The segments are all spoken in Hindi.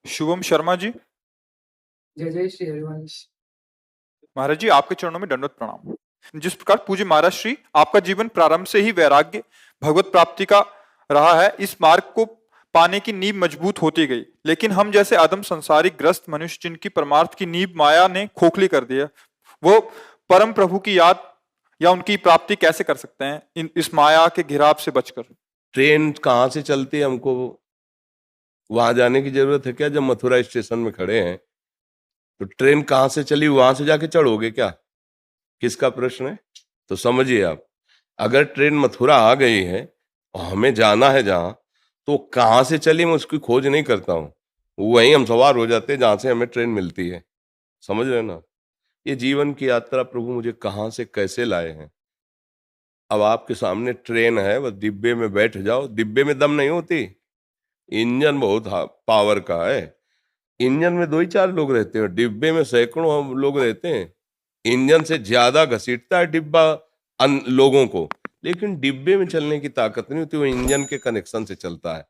शुभम शर्मा जी। जय जय श्री हरिवंश। महाराज जी, आपके चरणों में दंडवत प्रणाम। जिस प्रकार पूज्य महाराज श्री आपका जीवन प्रारंभ से ही वैराग्य भगवत प्राप्ति का रहा है, इस मार्ग को पाने की नींव मजबूत होती गई। लेकिन हम जैसे आदम संसारिक ग्रस्त मनुष्य, जिनकी परमार्थ की नींव माया ने खोखली कर दिया, वो परम प्रभु की याद या उनकी प्राप्ति कैसे कर सकते हैं इस माया के घिराव से बचकर? ट्रेन कहाँ से चलती है, हमको वहां जाने की जरूरत है क्या? जब मथुरा स्टेशन में खड़े हैं तो ट्रेन कहाँ से चली, वहां से जाके चढ़ोगे क्या? किसका प्रश्न है? तो समझिए आप, अगर ट्रेन मथुरा आ गई है और हमें जाना है जहां, तो कहाँ से चली मैं उसकी खोज नहीं करता हूँ, वहीं हम सवार हो जाते हैं जहां से हमें ट्रेन मिलती है। समझ रहे हो ना? ये जीवन की यात्रा प्रभु मुझे कहाँ से कैसे लाए हैं। अब आपके सामने ट्रेन है, बस डिब्बे में बैठ जाओ। डिब्बे में दम नहीं होती, इंजन बहुत पावर का है। इंजन में 2 ही 4 लोग रहते हैं, डिब्बे में सैकड़ों हम लोग रहते हैं। इंजन से ज्यादा घसीटता है डिब्बा लोगों को, लेकिन डिब्बे में चलने की ताकत नहीं होती, वो इंजन के कनेक्शन से चलता है।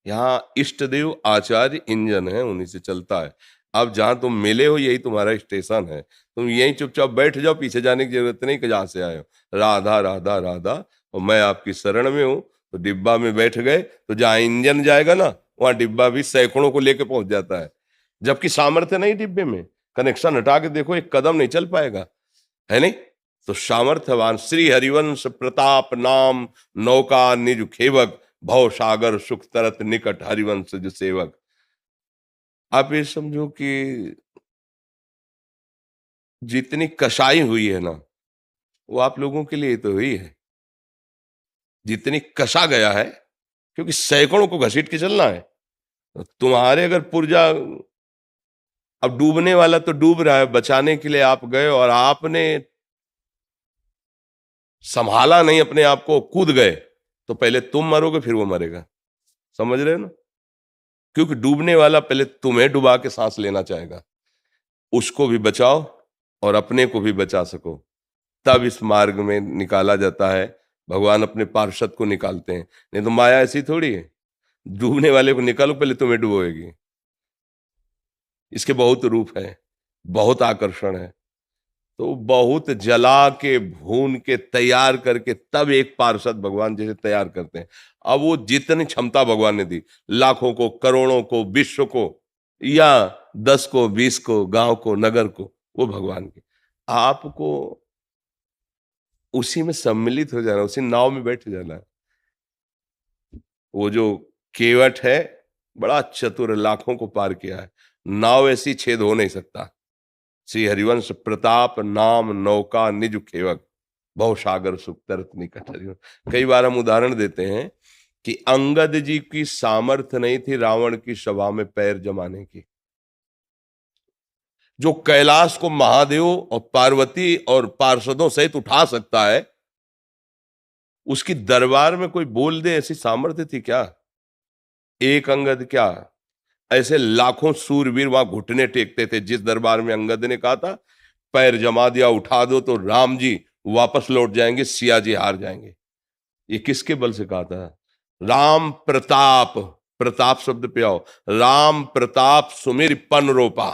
यहाँ इष्ट देव आचार्य इंजन है, उन्हीं से चलता है। अब जहां तुम मिले हो यही तुम्हारा स्टेशन है, तुम यहीं चुपचाप बैठ जाओ, पीछे जाने की जरूरत नहीं कि जहां से आए हो। राधा राधा राधा और मैं आपकी शरण में हूँ। तो डिब्बा में बैठ गए तो जहां इंजन जाएगा ना, वहां डिब्बा भी सैकड़ों को लेके पहुंच जाता है। जबकि सामर्थ्य नहीं डिब्बे में, कनेक्शन हटा के देखो, एक कदम नहीं चल पाएगा, है नहीं? तो सामर्थ्यवान श्री हरिवंश प्रताप नाम नौका निज खेवक, भव सागर सुख तरत निकट हरिवंश जो सेवक। आप ये समझो कि जितनी कसाई हुई है ना, वो आप लोगों के लिए तो हुई है। जितनी कसा गया है, क्योंकि सैकड़ों को घसीट के चलना है। तो तुम्हारे अगर पुर्जा, अब डूबने वाला तो डूब रहा है, बचाने के लिए आप गए और आपने संभाला नहीं अपने आप को, कूद गए, तो पहले तुम मरोगे फिर वो मरेगा। समझ रहे हो ना? क्योंकि डूबने वाला पहले तुम्हें डुबा के सांस लेना चाहेगा। उसको भी बचाओ और अपने को भी बचा सको, तब इस मार्ग में निकाला जाता है। भगवान अपने पार्षद को निकालते हैं, नहीं तो माया ऐसी थोड़ी है डूबने वाले को निकालो पहले तुम्हें डुबोएगी। इसके बहुत रूप है, बहुत आकर्षण है। तो बहुत जला के भून के तैयार करके तब एक पार्षद भगवान जैसे तैयार करते हैं। अब वो जितनी क्षमता भगवान ने दी, लाखों को, करोड़ों को, विश्व को, या 10 को, 20 को, गांव को, नगर को, वो भगवान की। आपको उसी में सम्मिलित हो जाना, उसी नाव में बैठ जाना है। वो जो केवट है बड़ा चतुर, लाखों को पार किया है। नाव ऐसी छेद हो नहीं सकता। श्री हरिवंश प्रताप नाम नौका निज खेवक, बहु सागर सुख तरत निकट हरिवंश। कई बार हम उदाहरण देते हैं कि अंगद जी की सामर्थ्य नहीं थी रावण की सभा में पैर जमाने की। जो कैलाश को महादेव और पार्वती और पार्षदों सहित उठा सकता है, उसकी दरबार में कोई बोल दे ऐसी सामर्थ्य थी क्या? एक अंगद क्या, ऐसे लाखों सूरवीर वहां घुटने टेकते थे। जिस दरबार में अंगद ने कहा था पैर जमा दिया, उठा दो तो राम जी वापस लौट जाएंगे, सिया जी हार जाएंगे, ये किसके बल से कहा था? राम प्रताप, प्रताप शब्द पे आओ, राम प्रताप सुमिर पन रोपा।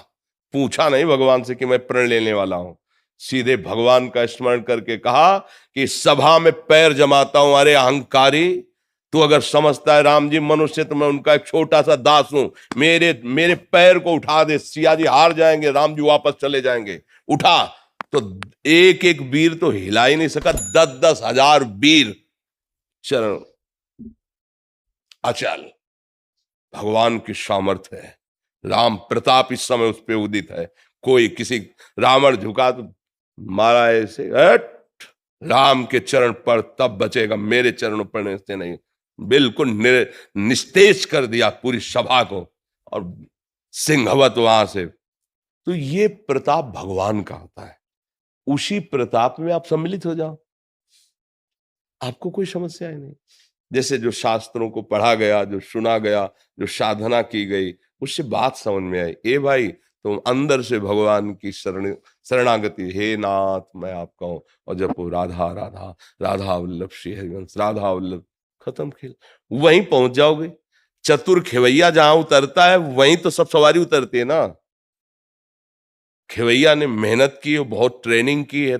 पूछा नहीं भगवान से कि मैं प्रण लेने वाला हूं, सीधे भगवान का स्मरण करके कहा कि सभा में पैर जमाता हूं। अरे अहंकारी, तू अगर समझता है राम जी मनुष्य तो मैं उनका एक छोटा सा दास हूं, मेरे मेरे पैर को उठा दे, सिया जी हार जाएंगे, राम जी वापस चले जाएंगे। उठा तो एक एक वीर तो हिला ही नहीं सका, 10-10 हजार वीर चरण अचल। भगवान की सामर्थ्य है, राम प्रताप इस समय उस पे उदित है। कोई किसी रावण झुका तो मारा ऐसे, हट, राम के चरण पर तब बचेगा, मेरे चरणों पर से नहीं। बिल्कुल निस्तेज कर दिया पूरी सभा को और सिंहवत वहां से। तो ये प्रताप भगवान का होता है, उसी प्रताप में आप सम्मिलित हो जाओ, आपको कोई समस्या ही नहीं। जैसे जो शास्त्रों को पढ़ा गया, जो सुना गया, जो साधना की गई, उससे बात समझ में आई। ए भाई, तुम अंदर से भगवान की शरणागति, हे नाथ मैं आपका हूं, और जब राधा राधा, राधा वल्लभ श्री हरिवंश, राधा वल्लभ, खत्म खेल, वहीं पहुंच जाओगे। चतुर खेवैया जहां उतरता है वहीं तो सब सवारी उतरती है ना। खेवैया ने मेहनत की, बहुत ट्रेनिंग की है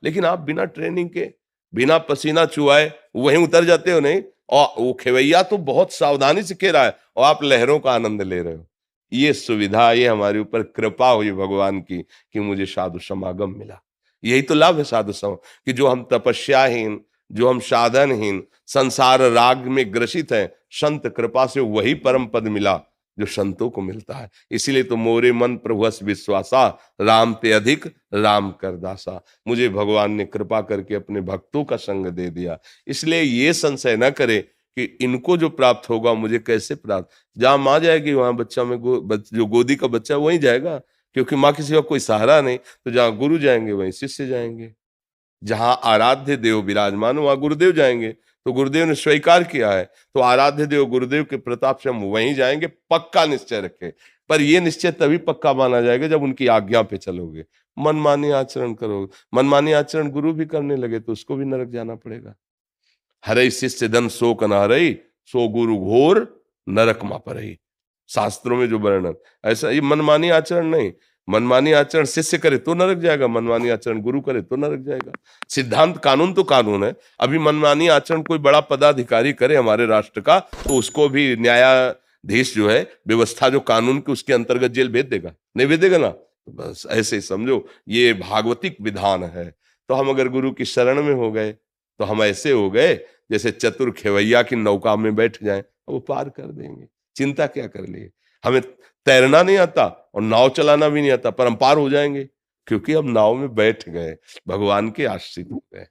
लेकिन आप बिना ट्रेनिंग के, बिना पसीना चुहाए वहीं उतर जाते हो नहीं। और वो खेवैया तो बहुत सावधानी से खेल रहा है और आप लहरों का आनंद ले रहे हो। ये सुविधा, ये हमारे ऊपर कृपा हुई भगवान की कि मुझे साधु समागम मिला। यही तो लाभ है साधु समागम कि जो हम तपस्याहीन, जो हम साधनहीन, संसार राग में ग्रसित हैं, संत कृपा से वही परम पद मिला जो संतों को मिलता है। इसीलिए तो मोरे मन प्रभु हस विश्वासा, राम ते अधिक राम कर दासा। मुझे भगवान ने कृपा करके अपने भक्तों का संग दे दिया। इसलिए ये संशय न करे कि इनको जो प्राप्त होगा मुझे कैसे प्राप्त। जहां माँ जाएगी वहां बच्चा में जो गोदी का बच्चा वहीं जाएगा, क्योंकि माँ के सिवा कोई सहारा नहीं। तो जहां गुरु जाएंगे वहीं शिष्य जाएंगे, जहां आराध्य देव विराजमान वहां गुरुदेव जाएंगे। तो गुरुदेव ने स्वीकार किया है, तो आराध्य देव गुरुदेव के प्रताप से हम वहीं जाएंगे। पक्का निश्चय रखें। पर यह निश्चय तभी पक्का माना जाएगा जब उनकी आज्ञा पे चलोगे, मनमानी आचरण करोगे। मनमानी आचरण गुरु भी करने लगे तो उसको भी नरक जाना पड़ेगा। हरई शिष्य धन शोक न हरई, सो गुरु घोर नरक मा परई। शास्त्रों में जो वर्णन, ऐसा ये मनमानी आचरण नहीं। मनमानी आचरण शिष्य करे तो नरक जाएगा, मनमानी आचरण गुरु करे तो नरक जाएगा। सिद्धांत कानून तो कानून है। अभी मनमानी आचरण कोई बड़ा पदाधिकारी करे हमारे राष्ट्र का, तो उसको भी न्यायाधीश जो है, व्यवस्था जो कानून की, उसके अंतर्गत जेल भेज देगा? नहीं भेज देगा ना। बस ऐसे ही समझो, ये भागवतिक विधान है। तो हम अगर गुरु की शरण में हो गए तो हम ऐसे हो गए जैसे चतुर खेवैया की नौका में बैठ जाएं, वो पार कर देंगे। चिंता क्या कर लिए? हमें तैरना नहीं आता और नाव चलाना भी नहीं आता, पर हम पार हो जाएंगे क्योंकि हम नाव में बैठ गए, भगवान के आश्रित हो गए।